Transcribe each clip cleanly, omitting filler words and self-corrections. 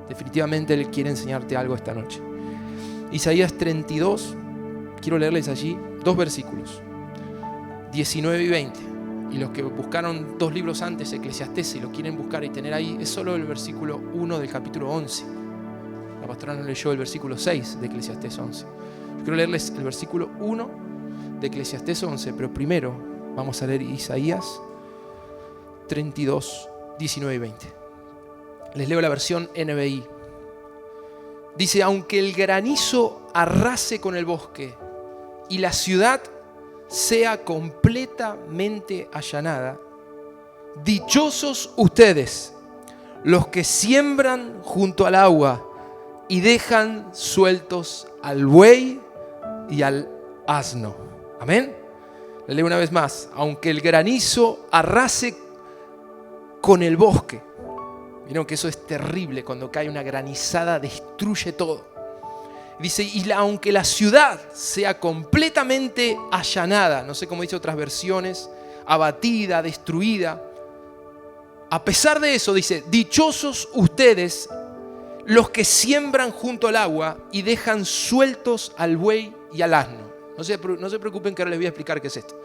Definitivamente Él quiere enseñarte algo esta noche. Isaías 32, quiero leerles allí 2 versículos, 19 y 20. Y los que buscaron 2 libros antes, Eclesiastés, si lo quieren buscar y tener ahí, es solo el versículo 1 del capítulo 11. La pastora nos leyó el versículo 6 de Eclesiastés 11. Yo quiero leerles el versículo 1 de Eclesiastés 11, pero primero vamos a leer Isaías 32, 19 y 20. Les leo la versión NBI. Dice: aunque el granizo arrase con el bosque y la ciudad sea completamente allanada, dichosos ustedes, los que siembran junto al agua y dejan sueltos al buey y al asno. Amén. Le leo una vez más. Aunque el granizo arrase con el bosque. Vieron que eso es terrible, cuando cae una granizada destruye todo. Dice, aunque la ciudad sea completamente allanada, no sé cómo dice otras versiones, abatida, destruida, a pesar de eso dice: dichosos ustedes los que siembran junto al agua y dejan sueltos al buey y al asno. No se preocupen, que ahora les voy a explicar qué es esto.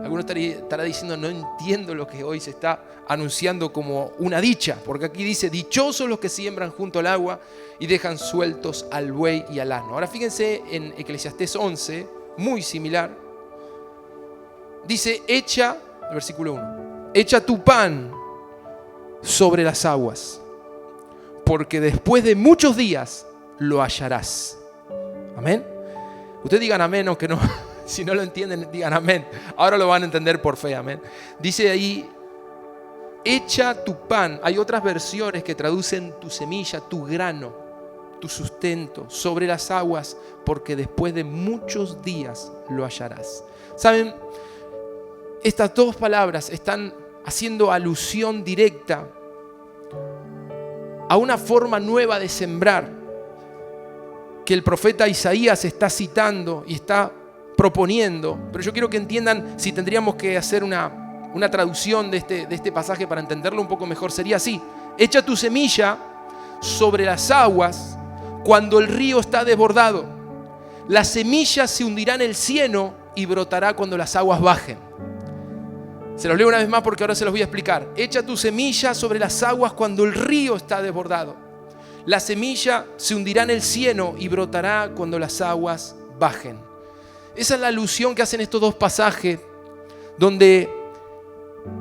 Alguno estará diciendo: no entiendo lo que hoy se está anunciando como una dicha, porque aquí dice: dichosos los que siembran junto al agua y dejan sueltos al buey y al asno. Ahora fíjense en Eclesiastés 11, muy similar. Dice: el versículo 1, echa tu pan sobre las aguas, porque después de muchos días lo hallarás. Amén. Ustedes digan amén, aunque no. Si no lo entienden, digan amén. Ahora lo van a entender por fe, amén. Dice ahí: echa tu pan. Hay otras versiones que traducen tu semilla, tu grano, tu sustento sobre las aguas, porque después de muchos días lo hallarás. ¿Saben? Estas 2 palabras están haciendo alusión directa a una forma nueva de sembrar que el profeta Isaías está citando y está proponiendo. Pero yo quiero que entiendan, si tendríamos que hacer una traducción de este pasaje para entenderlo un poco mejor, sería así: echa tu semilla sobre las aguas cuando el río está desbordado. La semilla se hundirá en el cieno y brotará cuando las aguas bajen. Se los leo una vez más porque ahora se los voy a explicar. Echa tu semilla sobre las aguas cuando el río está desbordado. La semilla se hundirá en el cieno y brotará cuando las aguas bajen. Esa es la alusión que hacen estos 2 pasajes, donde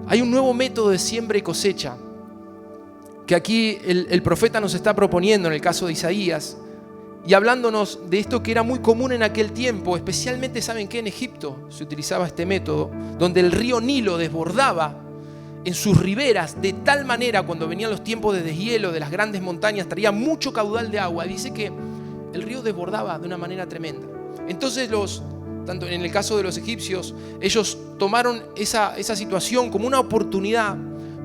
hay un nuevo método de siembra y cosecha que aquí el profeta nos está proponiendo en el caso de Isaías, y hablándonos de esto que era muy común en aquel tiempo, especialmente, ¿saben qué? En Egipto se utilizaba este método, donde el río Nilo desbordaba en sus riberas de tal manera, cuando venían los tiempos de deshielo de las grandes montañas, traía mucho caudal de agua. Dice que el río desbordaba de una manera tremenda. Entonces tanto en el caso de los egipcios, ellos tomaron esa situación como una oportunidad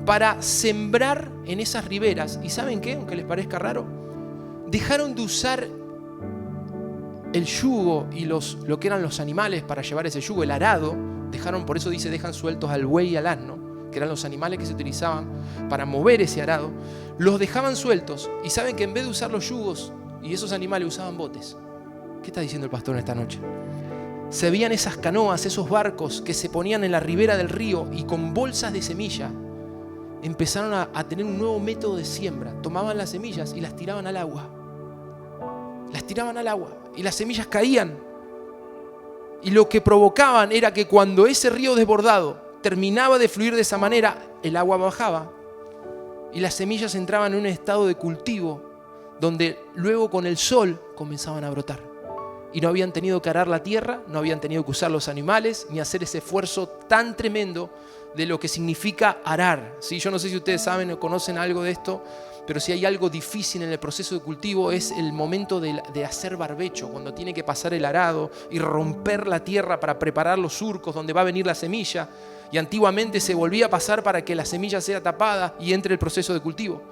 para sembrar en esas riberas. ¿Y saben qué? Aunque les parezca raro, dejaron de usar el yugo y lo que eran los animales para llevar ese yugo, el arado. Por eso dice: dejan sueltos al buey y al asno, que eran los animales que se utilizaban para mover ese arado. Los dejaban sueltos, y saben que en vez de usar los yugos y esos animales, usaban botes. ¿Qué está diciendo el pastor en esta noche? Se veían esas canoas, esos barcos que se ponían en la ribera del río, y con bolsas de semilla empezaron a tener un nuevo método de siembra. Tomaban las semillas y las tiraban al agua. Y las semillas caían. Y lo que provocaban era que cuando ese río desbordado terminaba de fluir de esa manera, el agua bajaba y las semillas entraban en un estado de cultivo, donde luego con el sol comenzaban a brotar. Y no habían tenido que arar la tierra, no habían tenido que usar los animales, ni hacer ese esfuerzo tan tremendo de lo que significa arar. ¿Sí? Yo no sé si ustedes saben o conocen algo de esto, pero si hay algo difícil en el proceso de cultivo es el momento de hacer barbecho, cuando tiene que pasar el arado y romper la tierra para preparar los surcos donde va a venir la semilla. Y antiguamente se volvía a pasar para que la semilla sea tapada y entre el proceso de cultivo.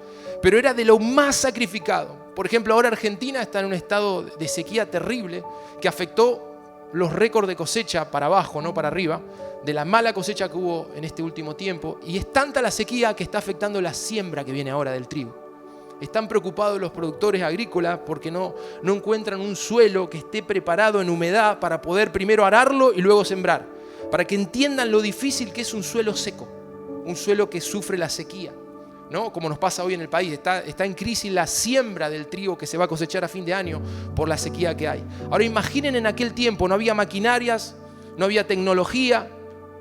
Pero era de lo más sacrificado. Por ejemplo, ahora Argentina está en un estado de sequía terrible que afectó los récords de cosecha para abajo, no para arriba, de la mala cosecha que hubo en este último tiempo. Y es tanta la sequía que está afectando la siembra que viene ahora del trigo. Están preocupados los productores agrícolas porque no encuentran un suelo que esté preparado en humedad para poder primero ararlo y luego sembrar. Para que entiendan lo difícil que es un suelo seco, un suelo que sufre la sequía, ¿no? Como nos pasa hoy en el país, está en crisis la siembra del trigo que se va a cosechar a fin de año por la sequía que hay. Ahora imaginen en aquel tiempo, no había maquinarias, no había tecnología,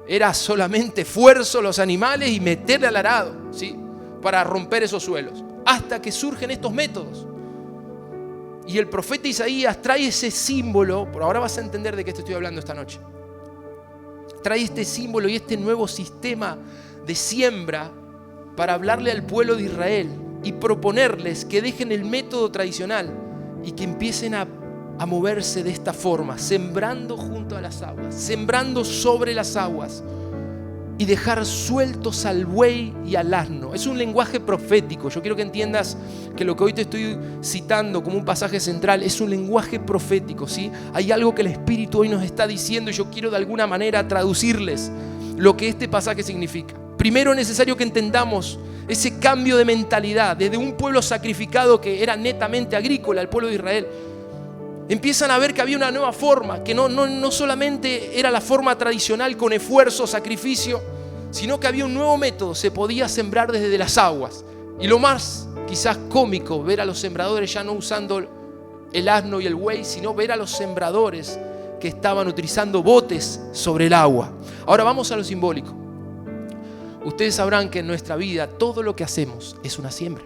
era solamente esfuerzo, los animales y meterle al arado, ¿sí? Para romper esos suelos. Hasta que surgen estos métodos. Y el profeta Isaías trae ese símbolo, por ahora vas a entender de qué te estoy hablando esta noche. Trae este símbolo y este nuevo sistema de siembra para hablarle al pueblo de Israel y proponerles que dejen el método tradicional y que empiecen a moverse de esta forma, sembrando junto a las aguas, sembrando sobre las aguas y dejar sueltos al buey y al asno. Es un lenguaje profético. Yo quiero que entiendas que lo que hoy te estoy citando como un pasaje central es un lenguaje profético, ¿sí? Hay algo que el Espíritu hoy nos está diciendo y yo quiero de alguna manera traducirles lo que este pasaje significa. Primero es necesario que entendamos ese cambio de mentalidad desde un pueblo sacrificado que era netamente agrícola, el pueblo de Israel. Empiezan a ver que había una nueva forma, que no solamente era la forma tradicional con esfuerzo, sacrificio, sino que había un nuevo método, se podía sembrar desde las aguas. Y lo más quizás cómico, ver a los sembradores ya no usando el asno y el buey, sino ver a los sembradores que estaban utilizando botes sobre el agua. Ahora vamos a lo simbólico. Ustedes sabrán que en nuestra vida todo lo que hacemos es una siembra.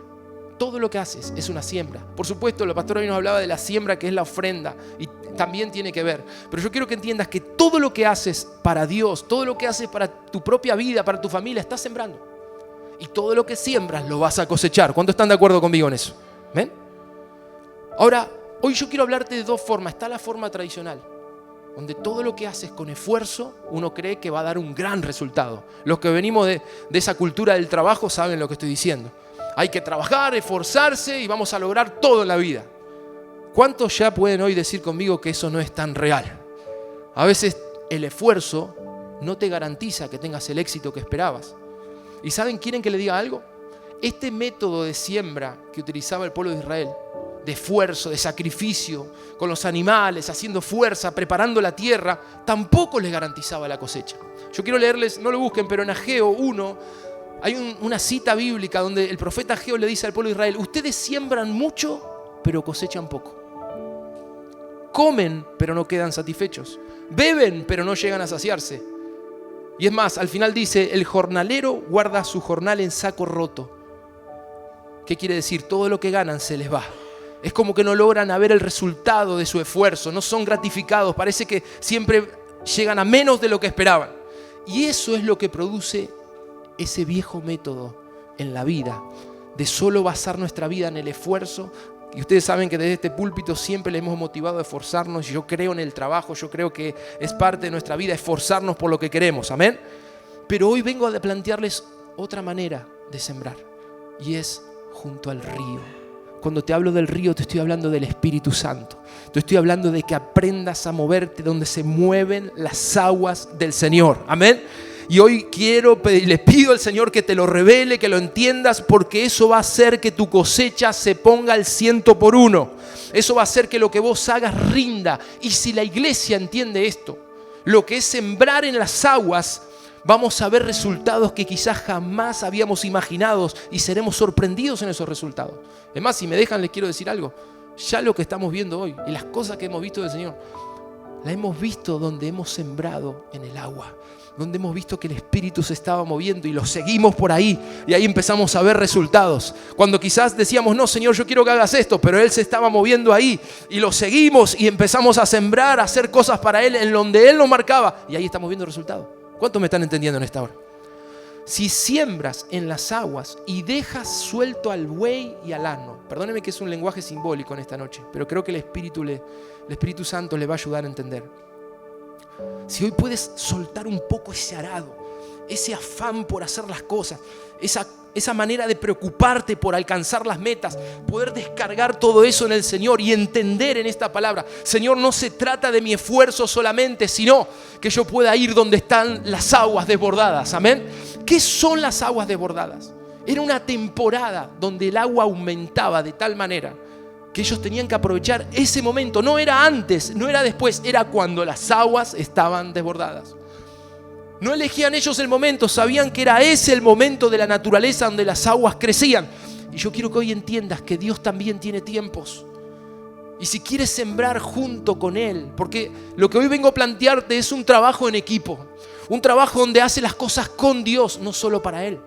Todo lo que haces es una siembra. Por supuesto, el pastor hoy nos hablaba de la siembra, que es la ofrenda, y también tiene que ver. Pero yo quiero que entiendas que todo lo que haces para Dios, todo lo que haces para tu propia vida, para tu familia, estás sembrando. Y todo lo que siembras lo vas a cosechar. ¿Cuántos están de acuerdo conmigo en eso? ¿Ven? Ahora, hoy yo quiero hablarte de dos formas. Está la forma tradicional, donde todo lo que haces con esfuerzo, uno cree que va a dar un gran resultado. Los que venimos de esa cultura del trabajo saben lo que estoy diciendo. Hay que trabajar, esforzarse y vamos a lograr todo en la vida. ¿Cuántos ya pueden hoy decir conmigo que eso no es tan real? A veces el esfuerzo no te garantiza que tengas el éxito que esperabas. ¿Y saben? ¿Quieren que le diga algo? Este método de siembra que utilizaba el pueblo de Israel, de esfuerzo, de sacrificio, con los animales, haciendo fuerza, preparando la tierra, tampoco les garantizaba la cosecha. Yo quiero leerles, no lo busquen, pero en Ageo 1 hay una cita bíblica donde el profeta Ageo le dice al pueblo de Israel: ustedes siembran mucho, pero cosechan poco. Comen, pero no quedan satisfechos. Beben, pero no llegan a saciarse. Y es más, al final dice: el jornalero guarda su jornal en saco roto. ¿Qué quiere decir? Todo lo que ganan se les va. Es como que no logran ver el resultado de su esfuerzo, no son gratificados, parece que siempre llegan a menos de lo que esperaban. Y eso es lo que produce ese viejo método en la vida, de solo basar nuestra vida en el esfuerzo. Y ustedes saben que desde este púlpito siempre le hemos motivado a esforzarnos. Yo creo en el trabajo, yo creo que es parte de nuestra vida esforzarnos por lo que queremos, amén. Pero hoy vengo a plantearles otra manera de sembrar, y es junto al río. Cuando te hablo del río, te estoy hablando del Espíritu Santo. Te estoy hablando de que aprendas a moverte donde se mueven las aguas del Señor. Amén. Y hoy le pido al Señor que te lo revele, que lo entiendas, porque eso va a hacer que tu cosecha se ponga al 100 por 1. Eso va a hacer que lo que vos hagas rinda. Y si la iglesia entiende esto, lo que es sembrar en las aguas, vamos a ver resultados que quizás jamás habíamos imaginado y seremos sorprendidos en esos resultados. Es más, si me dejan, les quiero decir algo. Ya lo que estamos viendo hoy y las cosas que hemos visto del Señor, la hemos visto donde hemos sembrado en el agua, donde hemos visto que el Espíritu se estaba moviendo y lo seguimos por ahí, y ahí empezamos a ver resultados. Cuando quizás decíamos: no, Señor, yo quiero que hagas esto, pero Él se estaba moviendo ahí y lo seguimos y empezamos a sembrar, a hacer cosas para Él en donde Él nos marcaba, y ahí estamos viendo resultados. ¿Cuántos me están entendiendo en esta hora? Si siembras en las aguas y dejas suelto al buey y al asno, perdóneme que es un lenguaje simbólico en esta noche, pero creo que el Espíritu Santo le va a ayudar a entender. Si hoy puedes soltar un poco ese arado, ese afán por hacer las cosas, esa manera de preocuparte por alcanzar las metas, poder descargar todo eso en el Señor y entender en esta palabra: Señor, no se trata de mi esfuerzo solamente, sino que yo pueda ir donde están las aguas desbordadas. Amén. ¿Qué son las aguas desbordadas? Era una temporada donde el agua aumentaba de tal manera que ellos tenían que aprovechar ese momento. No era antes, no era después, era cuando las aguas estaban desbordadas. No elegían ellos el momento, sabían que era ese el momento de la naturaleza donde las aguas crecían. Y yo quiero que hoy entiendas que Dios también tiene tiempos. Y si quieres sembrar junto con Él, porque lo que hoy vengo a plantearte es un trabajo en equipo, un trabajo donde haces las cosas con Dios, no solo para Él.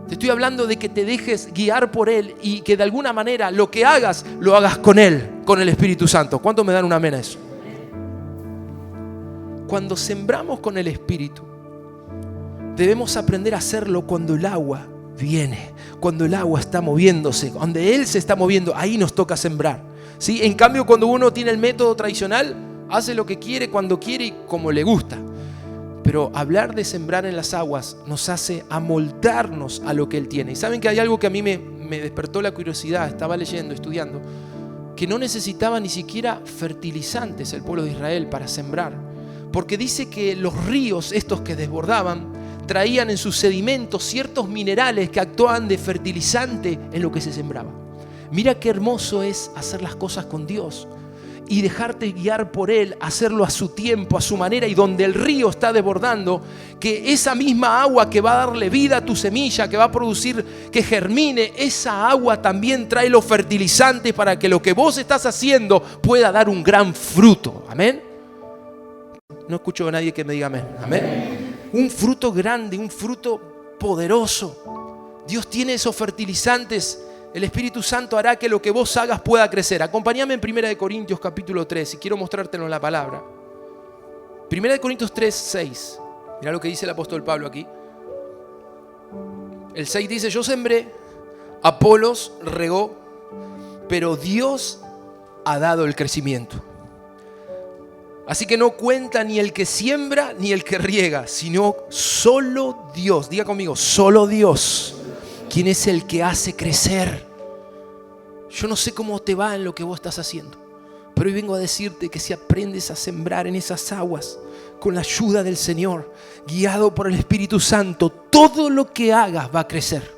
Te estoy hablando de que te dejes guiar por Él y que de alguna manera lo que hagas, lo hagas con Él, con el Espíritu Santo. ¿Cuántos me dan un amén a eso? Cuando sembramos con el Espíritu, debemos aprender a hacerlo cuando el agua viene, cuando el agua está moviéndose, donde Él se está moviendo, ahí nos toca sembrar, ¿sí? En cambio, cuando uno tiene el método tradicional, hace lo que quiere, cuando quiere y como le gusta. Pero hablar de sembrar en las aguas nos hace amoldarnos a lo que Él tiene. Y saben que hay algo que a mí me despertó la curiosidad, estaba leyendo, estudiando, que no necesitaba ni siquiera fertilizantes el pueblo de Israel para sembrar. Porque dice que los ríos, estos que desbordaban, traían en sus sedimentos ciertos minerales que actuaban de fertilizante en lo que se sembraba. Mira qué hermoso es hacer las cosas con Dios y dejarte guiar por Él, hacerlo a su tiempo, a su manera, y donde el río está desbordando, que esa misma agua que va a darle vida a tu semilla, que va a producir que germine, esa agua también trae los fertilizantes para que lo que vos estás haciendo pueda dar un gran fruto. ¿Amén? No escucho a nadie que me diga amén. ¿Amén? Un fruto grande, un fruto poderoso. Dios tiene esos fertilizantes. El Espíritu Santo hará que lo que vos hagas pueda crecer. Acompáñame en 1 Corintios capítulo 3 y quiero mostrártelo en la palabra. 1 Corintios 3, 6. Mirá lo que dice el apóstol Pablo aquí. El 6 dice: yo sembré, Apolos regó, pero Dios ha dado el crecimiento. Así que no cuenta ni el que siembra ni el que riega, sino solo Dios. Diga conmigo, solo Dios. ¿Quién es el que hace crecer? Yo no sé cómo te va en lo que vos estás haciendo, pero hoy vengo a decirte que si aprendes a sembrar en esas aguas, con la ayuda del Señor, guiado por el Espíritu Santo, todo lo que hagas va a crecer.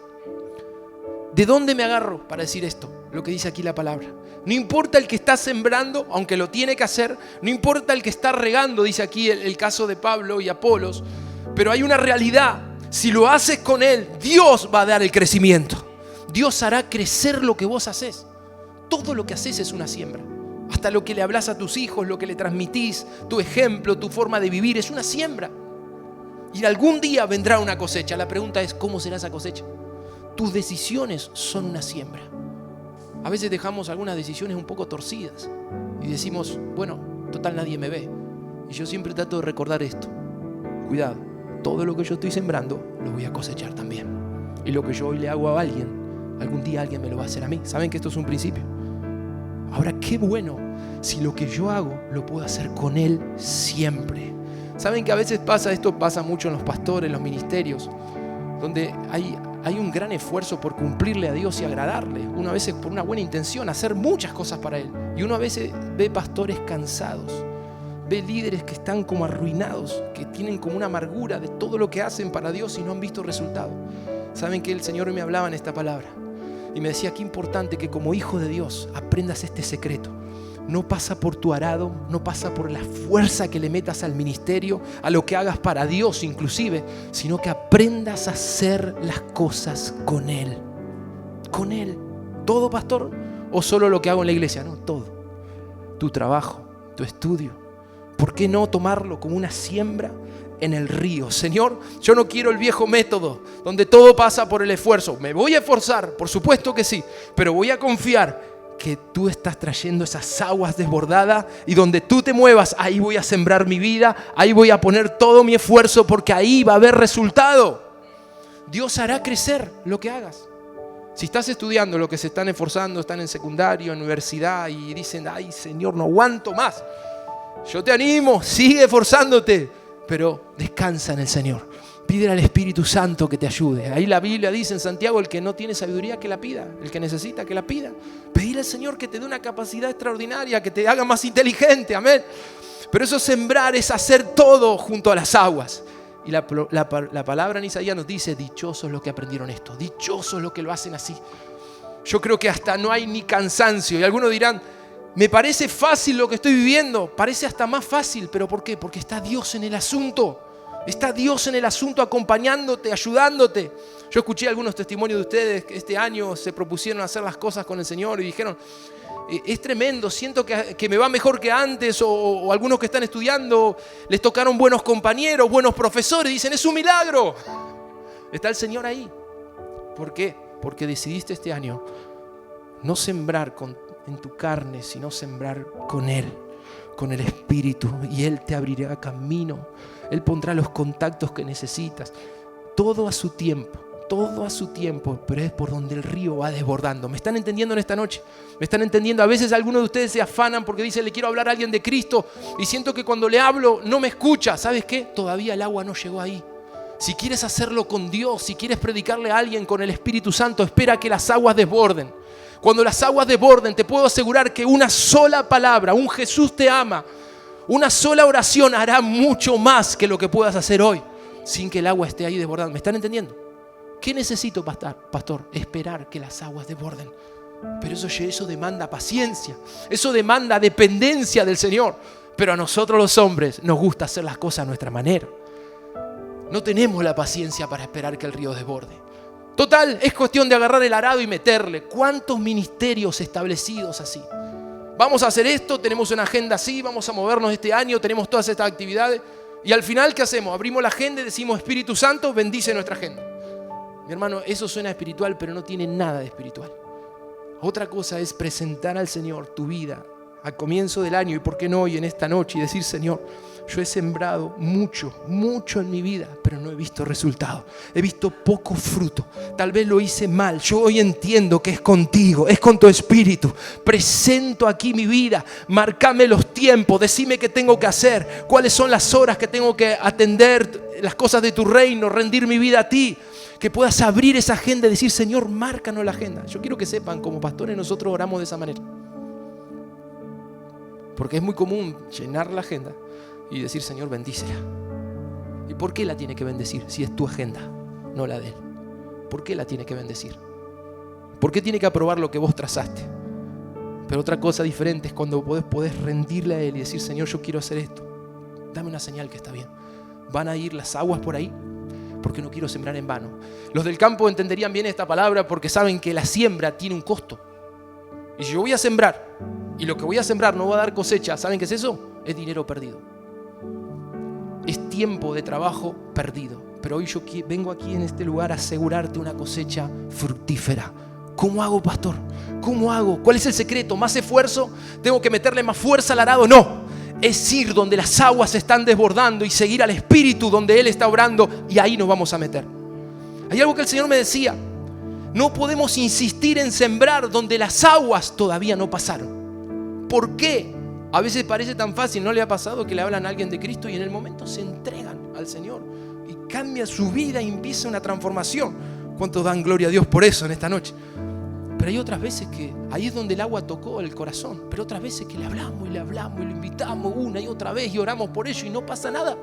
¿De dónde me agarro para decir esto? Lo que dice aquí la palabra. No importa el que está sembrando, aunque lo tiene que hacer. No importa el que está regando, dice aquí el caso de Pablo y Apolos. Pero hay una realidad. Si lo haces con Él, Dios va a dar el crecimiento. Dios hará crecer lo que vos haces. Todo lo que haces es una siembra. Hasta lo que le hablas a tus hijos, lo que le transmitís, tu ejemplo, tu forma de vivir, es una siembra. Y algún día vendrá una cosecha. La pregunta es, ¿cómo será esa cosecha? Tus decisiones son una siembra. A veces dejamos algunas decisiones un poco torcidas y decimos, bueno, total nadie me ve. Y yo siempre trato de recordar esto. Cuidado, todo lo que yo estoy sembrando lo voy a cosechar también. Y lo que yo hoy le hago a alguien, algún día alguien me lo va a hacer a mí. ¿Saben que esto es un principio? Ahora, qué bueno si lo que yo hago lo puedo hacer con Él siempre. ¿Saben que a veces esto pasa mucho en los pastores, en los ministerios, donde hay un gran esfuerzo por cumplirle a Dios y agradarle? Uno a veces por una buena intención, hacer muchas cosas para Él. Y uno a veces ve pastores cansados, ve líderes que están como arruinados, que tienen como una amargura de todo lo que hacen para Dios y no han visto resultado. ¿Saben que el Señor me hablaba en esta palabra? Y me decía, qué importante que como hijo de Dios aprendas este secreto. No pasa por tu arado, no pasa por la fuerza que le metas al ministerio, a lo que hagas para Dios inclusive, sino que aprendas a hacer las cosas con Él. Con Él. ¿Todo, pastor? ¿O solo lo que hago en la iglesia? No, todo. Tu trabajo, tu estudio. ¿Por qué no tomarlo como una siembra en el río? Señor, yo no quiero el viejo método donde todo pasa por el esfuerzo. Me voy a esforzar, por supuesto que sí, pero voy a confiar que tú estás trayendo esas aguas desbordadas y donde tú te muevas, ahí voy a sembrar mi vida, ahí voy a poner todo mi esfuerzo porque ahí va a haber resultado. Dios hará crecer lo que hagas. Si estás estudiando, lo que se están esforzando, están en secundario, en universidad y dicen, ay Señor, no aguanto más. Yo te animo, sigue esforzándote, pero descansa en el Señor. Pídele al Espíritu Santo que te ayude. Ahí la Biblia dice en Santiago, el que no tiene sabiduría que la pida, el que necesita que la pida. Pedirle al Señor que te dé una capacidad extraordinaria, que te haga más inteligente, amén. Pero eso sembrar es hacer todo junto a las aguas. Y la palabra en Isaías nos dice, dichosos los que aprendieron esto, dichosos los que lo hacen así. Yo creo que hasta no hay ni cansancio. Y algunos dirán, me parece fácil lo que estoy viviendo, parece hasta más fácil. ¿Pero por qué? Porque está Dios en el asunto. Está Dios en el asunto acompañándote, ayudándote. Yo escuché algunos testimonios de ustedes que este año se propusieron hacer las cosas con el Señor y dijeron, es tremendo, siento que me va mejor que antes, o algunos que están estudiando les tocaron buenos compañeros, buenos profesores, dicen, es un milagro. Está el Señor ahí. ¿Por qué? Porque decidiste este año no sembrar en tu carne, sino sembrar con Él, con el Espíritu, y Él te abrirá camino. Él pondrá los contactos que necesitas. Todo a su tiempo, pero es por donde el río va desbordando. ¿Me están entendiendo en esta noche? ¿Me están entendiendo? A veces algunos de ustedes se afanan porque dicen, le quiero hablar a alguien de Cristo y siento que cuando le hablo no me escucha. ¿Sabes qué? Todavía el agua no llegó ahí. Si quieres hacerlo con Dios, si quieres predicarle a alguien con el Espíritu Santo, espera que las aguas desborden. Cuando las aguas desborden, te puedo asegurar que una sola palabra, un Jesús te ama, una sola oración hará mucho más que lo que puedas hacer hoy sin que el agua esté ahí desbordando. ¿Me están entendiendo? ¿Qué necesito, pastor? Esperar que las aguas desborden. Pero eso demanda paciencia. Eso demanda dependencia del Señor. Pero a nosotros los hombres nos gusta hacer las cosas a nuestra manera. No tenemos la paciencia para esperar que el río desborde. Total, es cuestión de agarrar el arado y meterle. ¿Cuántos ministerios establecidos así? Vamos a hacer esto, tenemos una agenda así, vamos a movernos este año, tenemos todas estas actividades. Y al final, ¿qué hacemos? Abrimos la agenda y decimos, Espíritu Santo, bendice nuestra agenda. Mi hermano, eso suena espiritual, pero no tiene nada de espiritual. Otra cosa es presentar al Señor tu vida al comienzo del año, y por qué no hoy en esta noche, y decir, Señor, yo he sembrado mucho en mi vida, pero no he visto resultado. He visto poco fruto. Tal vez lo hice mal. Yo hoy entiendo que es contigo, es con tu Espíritu. Presento aquí mi vida. Márcame los tiempos. Decime qué tengo que hacer. Cuáles son las horas que tengo que atender las cosas de tu reino. Rendir mi vida a ti. Que puedas abrir esa agenda y decir, Señor, márcanos la agenda. Yo quiero que sepan, como pastores nosotros oramos de esa manera. Porque es muy común llenar la agenda y decir, Señor, bendícela. ¿Y por qué la tiene que bendecir si es tu agenda, no la de Él? ¿Por qué la tiene que bendecir? ¿Por qué tiene que aprobar lo que vos trazaste? Pero otra cosa diferente es cuando podés rendirle a Él y decir, Señor, yo quiero hacer esto. Dame una señal que está bien. Van a ir las aguas por ahí porque no quiero sembrar en vano. Los del campo entenderían bien esta palabra porque saben que la siembra tiene un costo. Y si yo voy a sembrar y lo que voy a sembrar no va a dar cosecha, ¿saben qué es eso? Es dinero perdido. Es tiempo de trabajo perdido. Pero hoy yo vengo aquí en este lugar a asegurarte una cosecha fructífera. ¿Cómo hago, pastor? ¿Cómo hago? ¿Cuál es el secreto? ¿Más esfuerzo? ¿Tengo que meterle más fuerza al arado? No. Es ir donde las aguas se están desbordando y seguir al Espíritu donde Él está obrando, y ahí nos vamos a meter. Hay algo que el Señor me decía. No podemos insistir en sembrar donde las aguas todavía no pasaron. ¿Por qué? A veces parece tan fácil. ¿No le ha pasado que le hablan a alguien de Cristo y en el momento se entregan al Señor y cambia su vida y empieza una transformación? ¿Cuántos dan gloria a Dios por eso en esta noche? Pero hay otras veces que ahí es donde el agua tocó el corazón. Pero otras veces que le hablamos y lo invitamos una y otra vez y oramos por ello y no pasa nada.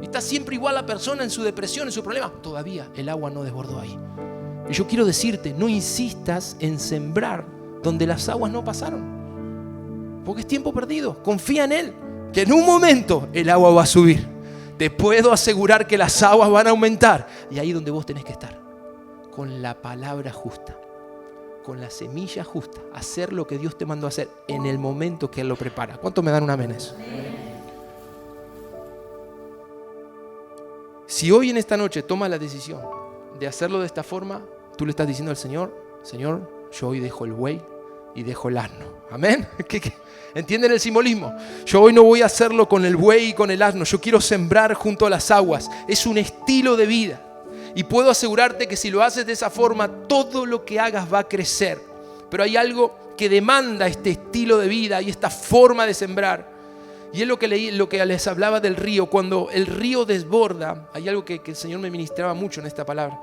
Y está siempre igual la persona en su depresión, en su problema. Todavía el agua no desbordó ahí. Y yo quiero decirte, no insistas en sembrar donde las aguas no pasaron. Porque es tiempo perdido. Confía en Él, que en un momento el agua va a subir. Te puedo asegurar que las aguas van a aumentar. Y ahí es donde vos tenés que estar. Con la palabra justa. Con la semilla justa. Hacer lo que Dios te mandó a hacer en el momento que Él lo prepara. ¿Cuántos me dan un amén a eso? Si hoy en esta noche tomas la decisión de hacerlo de esta forma, tú le estás diciendo al Señor, Señor, yo hoy dejo el buey y dejo el asno. ¿Amén? ¿Entienden el simbolismo? Yo hoy no voy a hacerlo con el buey y con el asno. Yo quiero sembrar junto a las aguas. Es un estilo de vida. Y puedo asegurarte que si lo haces de esa forma, todo lo que hagas va a crecer. Pero hay algo que demanda este estilo de vida y esta forma de sembrar. Y es lo que les hablaba del río. Cuando el río desborda, hay algo que el Señor me ministraba mucho en esta palabra.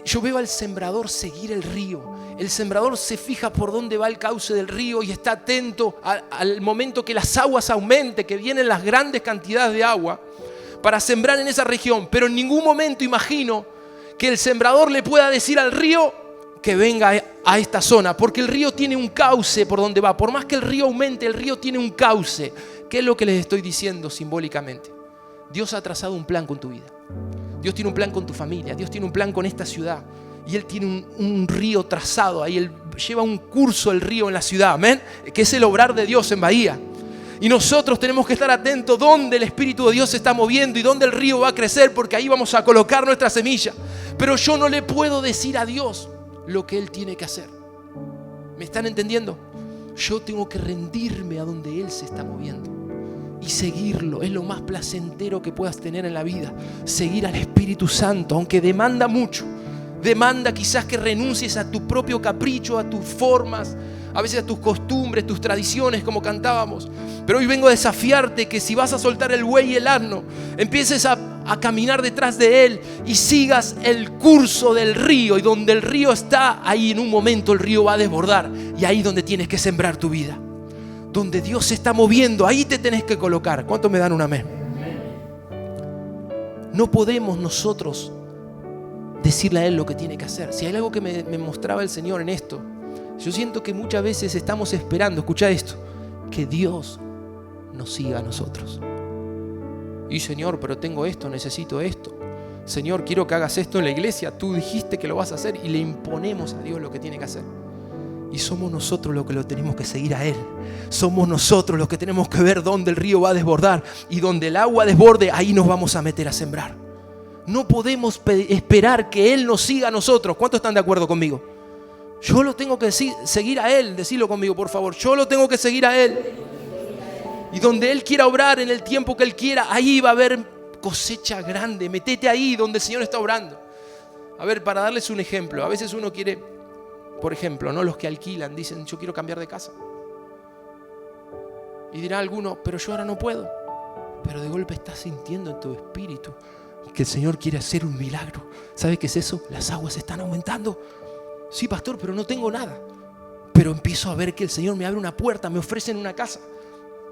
Yo veo al sembrador seguir el río. El sembrador se fija por dónde va el cauce del río y está atento al momento que las aguas aumenten, que vienen las grandes cantidades de agua. para sembrar en esa región. Pero en ningún momento imagino que el sembrador le pueda decir al río que venga a esta zona, porque el río tiene un cauce por donde va. Por más que el río aumente, el río tiene un cauce. ¿Qué es lo que les estoy diciendo simbólicamente? Dios ha trazado un plan con tu vida. Dios tiene un plan con tu familia. Dios tiene un plan con esta ciudad. Y Él tiene un río trazado ahí. Él lleva un curso el río en la ciudad, amén, que es el obrar de Dios en Bahía. Y nosotros tenemos que estar atentos dónde el Espíritu de Dios se está moviendo y dónde el río va a crecer, porque ahí vamos a colocar nuestra semilla. Pero yo no le puedo decir a Dios lo que Él tiene que hacer. ¿Me están entendiendo? Yo tengo que rendirme a donde Él se está moviendo y seguirlo. Es lo más placentero que puedas tener en la vida, seguir al Espíritu Santo, aunque demanda mucho. Demanda quizás que renuncies a tu propio capricho, a tus formas, a veces a tus costumbres, tus tradiciones, como cantábamos. Pero hoy vengo a desafiarte que si vas a soltar el buey y el asno, empieces a caminar detrás de él y sigas el curso del río. Y donde el río está, ahí en un momento el río va a desbordar. Y ahí donde tienes que sembrar tu vida. Donde Dios se está moviendo, ahí te tenés que colocar. ¿Cuántos me dan un amén? No podemos nosotros decirle a Él lo que tiene que hacer. Si hay algo que me mostraba el Señor en esto, yo siento que muchas veces estamos esperando, escucha esto, que Dios nos siga a nosotros. Y Señor, pero tengo esto, necesito esto. Señor, quiero que hagas esto en la iglesia. Tú dijiste que lo vas a hacer y le imponemos a Dios lo que tiene que hacer. Y somos nosotros los que lo tenemos que seguir a Él. Somos nosotros los que tenemos que ver dónde el río va a desbordar. Y donde el agua desborde, ahí nos vamos a meter a sembrar. No podemos esperar que Él nos siga a nosotros. ¿Cuántos están de acuerdo conmigo? Yo lo tengo que seguir a Él. Decilo conmigo, por favor. Yo lo tengo que seguir a Él. Y donde Él quiera obrar en el tiempo que Él quiera, ahí va a haber cosecha grande. Metete ahí donde el Señor está obrando. A ver, para darles un ejemplo. A veces uno quiere, por ejemplo, ¿no? Los que alquilan dicen, yo quiero cambiar de casa. Y dirá alguno, pero yo ahora no puedo. Pero de golpe estás sintiendo en tu espíritu que el Señor quiere hacer un milagro. ¿Sabe qué es eso? Las aguas están aumentando. Sí, pastor, pero no tengo nada. Pero empiezo a ver que el Señor me abre una puerta, me ofrecen una casa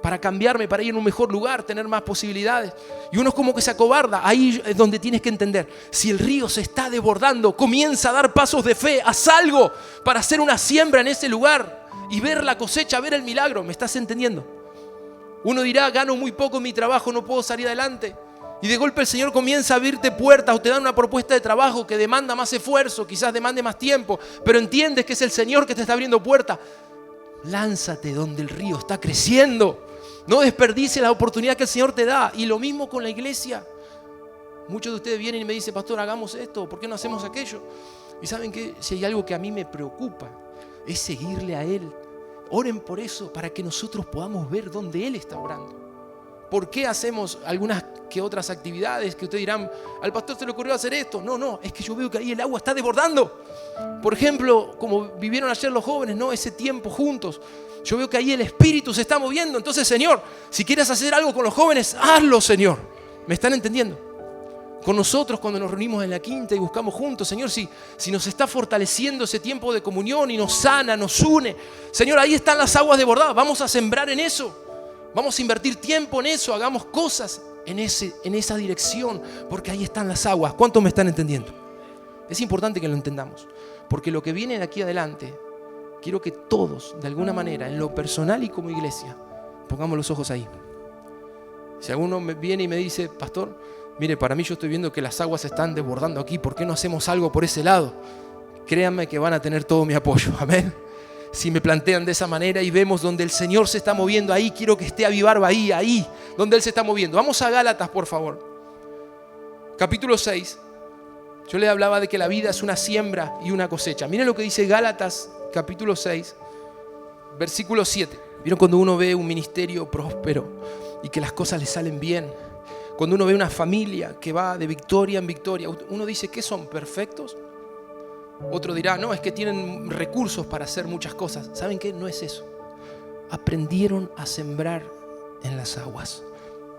para cambiarme, para ir a un mejor lugar, tener más posibilidades. Y uno es como que se acobarda. Ahí es donde tienes que entender. Si el río se está desbordando, comienza a dar pasos de fe. Haz algo para hacer una siembra en ese lugar y ver la cosecha, ver el milagro. ¿Me estás entendiendo? Uno dirá, gano muy poco en mi trabajo, no puedo salir adelante. Y de golpe el Señor comienza a abrirte puertas o te da una propuesta de trabajo que demanda más esfuerzo, quizás demande más tiempo, pero entiendes que es el Señor que te está abriendo puertas. Lánzate donde el río está creciendo. No desperdicies la oportunidad que el Señor te da. Y lo mismo con la iglesia. Muchos de ustedes vienen y me dicen, pastor, hagamos esto, ¿por qué no hacemos aquello? Y saben que si hay algo que a mí me preocupa, es seguirle a Él. Oren por eso, para que nosotros podamos ver dónde Él está orando. ¿Por qué hacemos algunas que otras actividades que ustedes dirán, al pastor se le ocurrió hacer esto? No, es que yo veo que ahí el agua está desbordando. Por ejemplo, como vivieron ayer los jóvenes, ¿no? Ese tiempo juntos. Yo veo que ahí el Espíritu se está moviendo. Entonces, Señor, si quieres hacer algo con los jóvenes, hazlo, Señor. ¿Me están entendiendo? Con nosotros cuando nos reunimos en la quinta y buscamos juntos, Señor, si nos está fortaleciendo ese tiempo de comunión y nos sana, nos une, Señor, ahí están las aguas desbordadas. Vamos a sembrar en eso. Vamos a invertir tiempo en eso, hagamos cosas en esa dirección, porque ahí están las aguas. ¿Cuántos me están entendiendo? Es importante que lo entendamos, porque lo que viene de aquí adelante, quiero que todos, de alguna manera, en lo personal y como iglesia, pongamos los ojos ahí. Si alguno viene y me dice, pastor, mire, para mí yo estoy viendo que las aguas se están desbordando aquí, ¿por qué no hacemos algo por ese lado? Créanme que van a tener todo mi apoyo, amén. Si me plantean de esa manera y vemos donde el Señor se está moviendo, ahí quiero que esté Avivar Bahía, ahí donde Él se está moviendo. Vamos a Gálatas, por favor. Capítulo 6. Yo les hablaba de que la vida es una siembra y una cosecha. Miren lo que dice Gálatas, capítulo 6, versículo 7. ¿Vieron cuando uno ve un ministerio próspero y que las cosas le salen bien? Cuando uno ve una familia que va de victoria en victoria, uno dice, ¿qué son? ¿Perfectos? Otro dirá, no, es que tienen recursos para hacer muchas cosas. ¿Saben qué? No es eso. Aprendieron a sembrar en las aguas.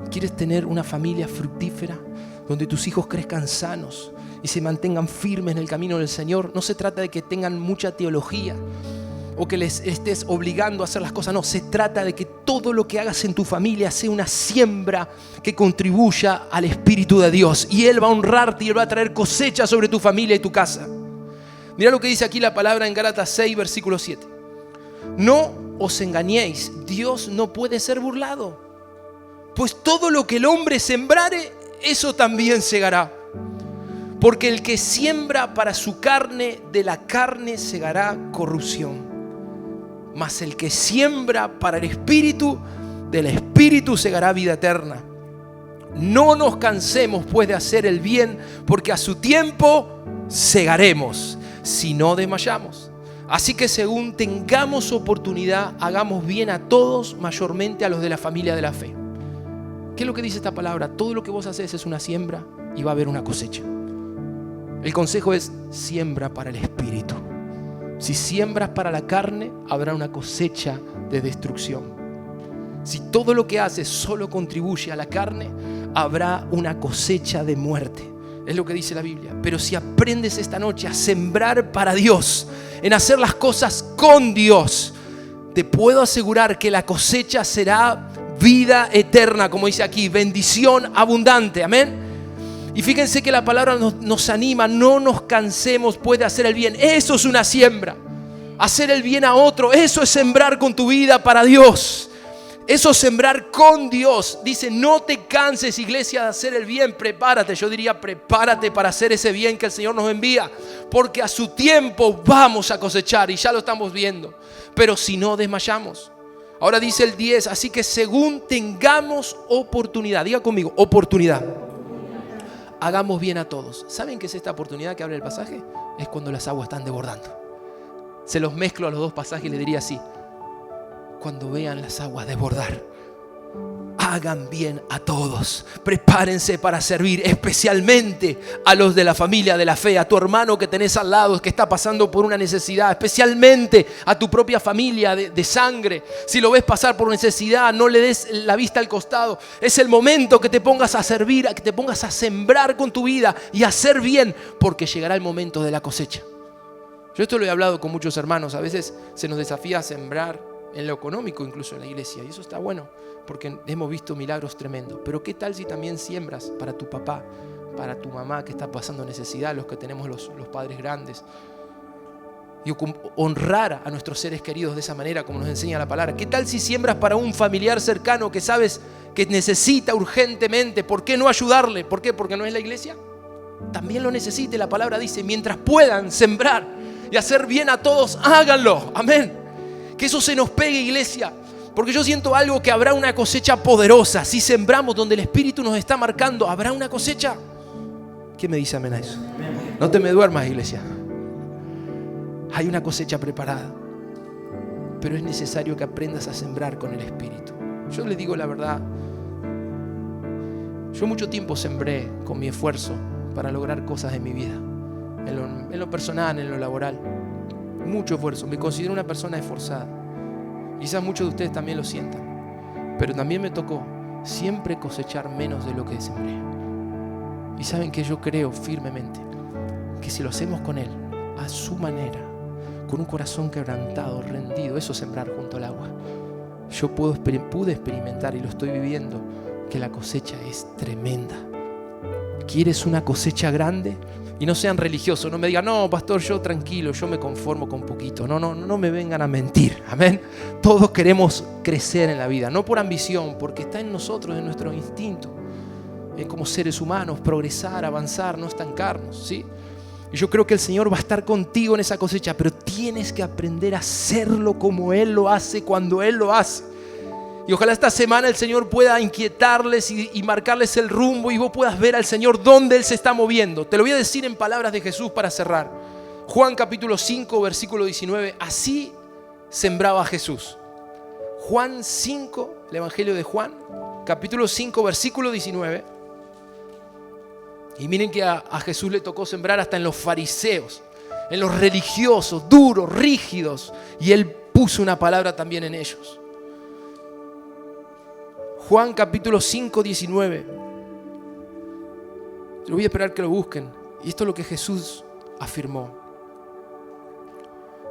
¿Quieres tener una familia fructífera donde tus hijos crezcan sanos y se mantengan firmes en el camino del Señor? No se trata de que tengan mucha teología. o que les estés obligando a hacer las cosas. No, se trata de que todo lo que hagas en tu familia sea una siembra que contribuya al Espíritu de Dios. Y Él va a honrarte y Él va a traer cosecha sobre tu familia y tu casa. Mira lo que dice aquí la palabra en Gálatas 6, versículo 7. No os engañéis, Dios no puede ser burlado. Pues todo lo que el hombre sembrare, eso también segará. Porque el que siembra para su carne, de la carne segará corrupción. Mas el que siembra para el Espíritu, del Espíritu segará vida eterna. No nos cansemos pues de hacer el bien, porque a su tiempo segaremos, si no desmayamos. Así que según tengamos oportunidad, hagamos bien a todos, mayormente a los de la familia de la fe. ¿Qué es lo que dice esta palabra? Todo lo que vos haces es una siembra y va a haber una cosecha. El consejo es: siembra para el Espíritu. Si siembras para la carne, habrá una cosecha de destrucción. Si todo lo que haces solo contribuye a la carne, habrá una cosecha de muerte. Es lo que dice la Biblia. Pero si aprendes esta noche a sembrar para Dios, en hacer las cosas con Dios, te puedo asegurar que la cosecha será vida eterna, como dice aquí, bendición abundante. Amén. Y fíjense que la palabra nos anima: no nos cansemos pues de hacer el bien. Eso es una siembra. Hacer el bien a otro, eso es sembrar con tu vida para Dios. Eso es sembrar con Dios. Dice: no te canses, iglesia, de hacer el bien. Prepárate, yo diría prepárate para hacer ese bien que el Señor nos envía. Porque a su tiempo vamos a cosechar, y ya lo estamos viendo. Pero si no desmayamos. Ahora dice el 10, así que según tengamos oportunidad. Diga conmigo, oportunidad. Hagamos bien a todos. ¿Saben qué es esta oportunidad que habla el pasaje? Es cuando las aguas están desbordando. Se los mezclo a los dos pasajes y le diría así: cuando vean las aguas desbordar, hagan bien a todos. Prepárense para servir, especialmente a los de la familia de la fe, a tu hermano que tenés al lado que está pasando por una necesidad, especialmente a tu propia familia de sangre. Si lo ves pasar por necesidad, no le des la vista al costado. Es el momento que te pongas a servir, que te pongas a sembrar con tu vida y a hacer bien, porque llegará el momento de la cosecha. Yo esto lo he hablado con muchos hermanos. A veces se nos desafía a sembrar en lo económico, incluso en la iglesia, y eso está bueno porque hemos visto milagros tremendos. Pero ¿qué tal si también siembras para tu papá, para tu mamá que está pasando necesidad, los que tenemos los padres grandes? Y honrar a nuestros seres queridos de esa manera, como nos enseña la palabra. ¿Qué tal si siembras para un familiar cercano que sabes que necesita urgentemente? ¿Por qué no ayudarle? ¿Por qué? ¿Porque no es la iglesia? También lo necesita. La palabra dice: mientras puedan sembrar y hacer bien a todos, háganlo. Amén. Que eso se nos pegue, iglesia. Porque yo siento algo, que habrá una cosecha poderosa. Si sembramos donde el Espíritu nos está marcando, habrá una cosecha. ¿Qué me dice amén a eso? No te me duermas, iglesia. Hay una cosecha preparada. Pero es necesario que aprendas a sembrar con el Espíritu. Yo les digo la verdad. Yo mucho tiempo sembré con mi esfuerzo para lograr cosas en mi vida. En lo personal, en lo laboral. Mucho esfuerzo. Me considero una persona esforzada. Quizás muchos de ustedes también lo sientan. Pero también me tocó siempre cosechar menos de lo que sembré. Y saben que yo creo firmemente que si lo hacemos con Él, a su manera, con un corazón quebrantado, rendido, eso es sembrar junto al agua. Yo pude experimentar, y lo estoy viviendo, que la cosecha es tremenda. ¿Quieres una cosecha grande? Y no sean religiosos, no me digan: no, pastor, yo tranquilo, yo me conformo con poquito. No me vengan a mentir, amén. Todos queremos crecer en la vida, no por ambición, porque está en nosotros, en nuestro instinto, como seres humanos, progresar, avanzar, no estancarnos, ¿sí? Y yo creo que el Señor va a estar contigo en esa cosecha, pero tienes que aprender a hacerlo como Él lo hace, cuando Él lo hace. Y ojalá esta semana el Señor pueda inquietarles y marcarles el rumbo, y vos puedas ver al Señor dónde Él se está moviendo. Te lo voy a decir en palabras de Jesús para cerrar. Juan capítulo 5, versículo 19. Así sembraba Jesús. Juan 5, el Evangelio de Juan, capítulo 5, versículo 19. Y miren que a Jesús le tocó sembrar hasta en los fariseos, en los religiosos, duros, rígidos. Y Él puso una palabra también en ellos. Juan capítulo 5, 19. Yo voy a esperar que lo busquen. Y esto es lo que Jesús afirmó.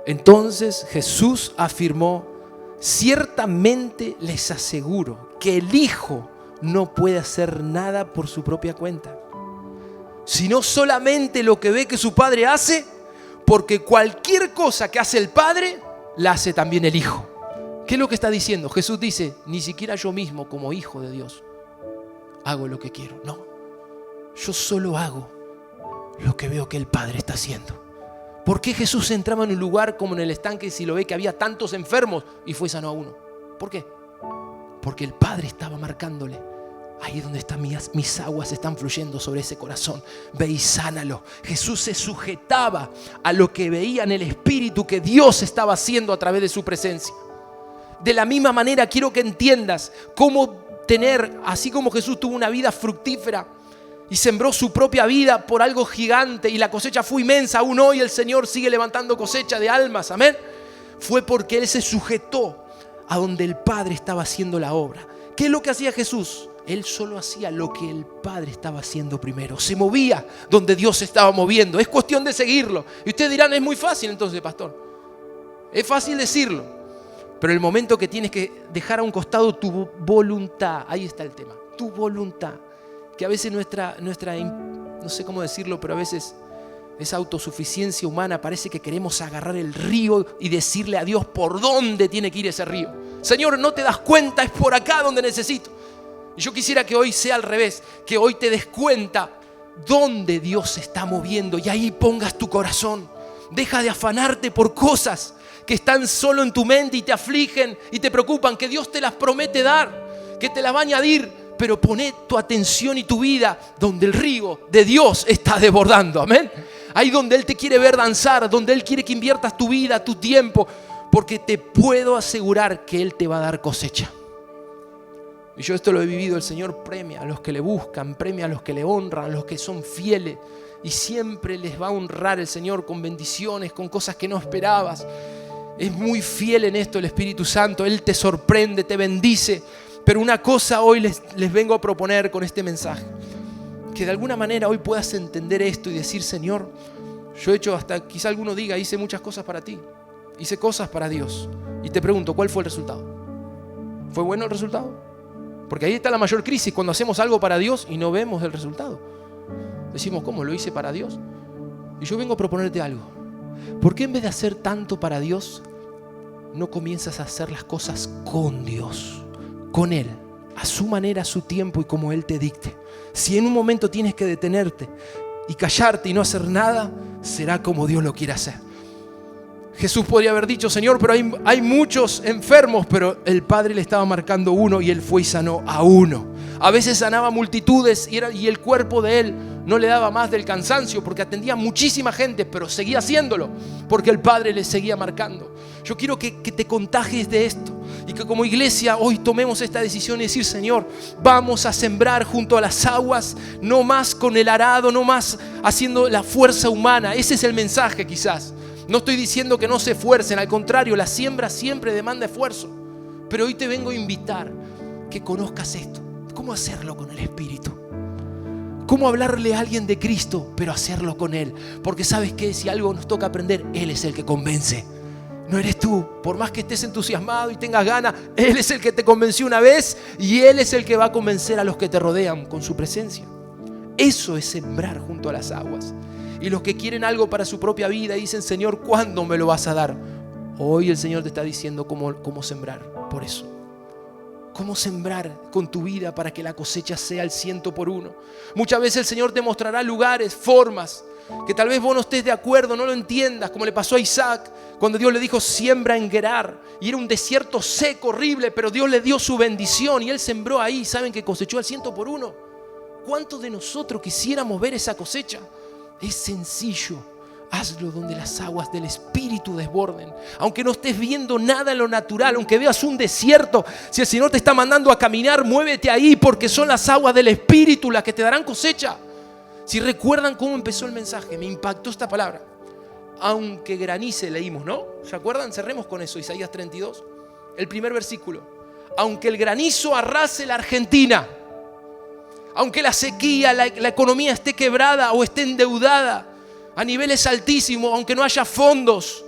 Entonces Jesús afirmó: ciertamente les aseguro que el Hijo no puede hacer nada por su propia cuenta, sino solamente lo que ve que su Padre hace, porque cualquier cosa que hace el Padre, la hace también el Hijo. ¿Qué es lo que está diciendo? Jesús dice: ni siquiera yo mismo, como Hijo de Dios, hago lo que quiero. No, yo solo hago lo que veo que el Padre está haciendo. ¿Por qué Jesús entraba en un lugar como en el estanque si lo ve que había tantos enfermos y fue sano a uno? ¿Por qué? Porque el Padre estaba marcándole: ahí donde están mis aguas están fluyendo sobre ese corazón, ve y sánalo. Jesús se sujetaba a lo que veía en el Espíritu que Dios estaba haciendo a través de su presencia. De la misma manera quiero que entiendas cómo tener, así como Jesús tuvo una vida fructífera y sembró su propia vida por algo gigante y la cosecha fue inmensa, aún hoy el Señor sigue levantando cosecha de almas, amén. Fue porque Él se sujetó a donde el Padre estaba haciendo la obra. ¿Qué es lo que hacía Jesús? Él solo hacía lo que el Padre estaba haciendo primero. Se movía donde Dios se estaba moviendo. Es cuestión de seguirlo. Y ustedes dirán: es muy fácil entonces, pastor. Es fácil decirlo. Pero el momento que tienes que dejar a un costado tu voluntad, ahí está el tema, tu voluntad, que a veces nuestra, no sé cómo decirlo, pero a veces esa autosuficiencia humana parece que queremos agarrar el río y decirle a Dios por dónde tiene que ir ese río. Señor, no te das cuenta, es por acá donde necesito. Y yo quisiera que hoy sea al revés, que hoy te des cuenta dónde Dios se está moviendo y ahí pongas tu corazón. Deja de afanarte por cosas que están solo en tu mente y te afligen y te preocupan, que Dios te las promete dar, que te las va a añadir, pero poné tu atención y tu vida donde el río de Dios está desbordando, amén. Ahí donde Él te quiere ver danzar, donde Él quiere que inviertas tu vida, tu tiempo, porque te puedo asegurar que Él te va a dar cosecha. Y yo esto lo he vivido. El Señor premia a los que le buscan, premia a los que le honran, a los que son fieles, y siempre les va a honrar el Señor con bendiciones, con cosas que no esperabas. Es muy fiel en esto el Espíritu Santo. Él te sorprende, te bendice. Pero una cosa hoy les vengo a proponer con este mensaje: que de alguna manera hoy puedas entender esto y decir: Señor, yo he hecho, hasta quizá alguno diga, hice muchas cosas para ti, hice cosas para Dios. Y te pregunto, ¿cuál fue el resultado? ¿Fue bueno el resultado? Porque ahí está la mayor crisis, cuando hacemos algo para Dios y no vemos el resultado. Decimos: ¿cómo? ¿Lo hice para Dios? Y yo vengo a proponerte algo. ¿Por qué en vez de hacer tanto para Dios, no comienzas a hacer las cosas con Dios, con Él, a su manera, a su tiempo y como Él te dicte? Si en un momento tienes que detenerte y callarte y no hacer nada, será como Dios lo quiere hacer. Jesús podría haber dicho: Señor, pero hay muchos enfermos, pero el Padre le estaba marcando uno y Él fue y sanó a uno. A veces sanaba multitudes y el cuerpo de Él no le daba más del cansancio porque atendía a muchísima gente, pero seguía haciéndolo porque el Padre le seguía marcando. Yo quiero que te contagies de esto y que como iglesia hoy tomemos esta decisión y decir: Señor, vamos a sembrar junto a las aguas, no más con el arado, no más haciendo la fuerza humana. Ese es el mensaje quizás. No estoy diciendo que no se esfuercen, al contrario, la siembra siempre demanda esfuerzo. Pero hoy te vengo a invitar que conozcas esto. ¿Cómo hacerlo con el Espíritu? ¿Cómo hablarle a alguien de Cristo, pero hacerlo con Él? Porque ¿sabes qué? Si algo nos toca aprender, Él es el que convence. No eres tú. Por más que estés entusiasmado y tengas ganas, Él es el que te convenció una vez y Él es el que va a convencer a los que te rodean con su presencia. Eso es sembrar junto a las aguas. Y los que quieren algo para su propia vida dicen: Señor, ¿cuándo me lo vas a dar? Hoy el Señor te está diciendo cómo sembrar. Por eso, cómo sembrar con tu vida para que la cosecha sea al 100%. Muchas veces el Señor te mostrará lugares, formas, que tal vez vos no estés de acuerdo, no lo entiendas, como le pasó a Isaac cuando Dios le dijo: siembra en Gerar, y era un desierto seco, horrible, pero Dios le dio su bendición y él sembró ahí. ¿Saben que cosechó al 100%? ¿Cuántos de nosotros quisiéramos ver esa cosecha? Es sencillo. Hazlo donde las aguas del Espíritu desborden. Aunque no estés viendo nada en lo natural, aunque veas un desierto, si el Señor te está mandando a caminar, muévete ahí, porque son las aguas del Espíritu las que te darán cosecha. Si recuerdan cómo empezó el mensaje, me impactó esta palabra. Aunque granice, leímos, ¿no? ¿Se acuerdan? Cerremos con eso, Isaías 32. El primer versículo. Aunque el granizo arrase la Argentina, aunque la sequía, la economía esté quebrada o esté endeudada a niveles altísimos, aunque no haya fondos,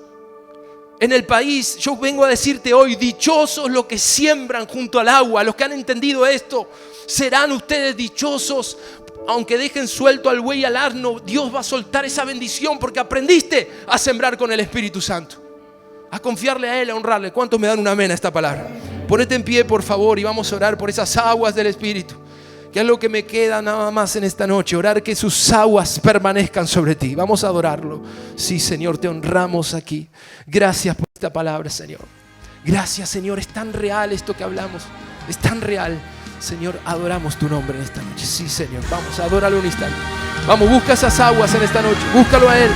en el país, yo vengo a decirte hoy, dichosos los que siembran junto al agua. Los que han entendido esto, serán ustedes dichosos. Aunque dejen suelto al buey y al asno, Dios va a soltar esa bendición porque aprendiste a sembrar con el Espíritu Santo, a confiarle a Él, a honrarle. ¿Cuántos me dan un amén a esta palabra? Ponete en pie, por favor, y vamos a orar por esas aguas del Espíritu, que es lo que me queda nada más en esta noche. Orar que sus aguas permanezcan sobre ti. Vamos a adorarlo. Sí, Señor, te honramos aquí. Gracias por esta palabra, Señor. Gracias, Señor, es tan real esto que hablamos. Es tan real. Señor, adoramos tu nombre en esta noche. Sí, Señor, vamos a adorarlo un instante. Vamos, busca esas aguas en esta noche. Búscalo a Él.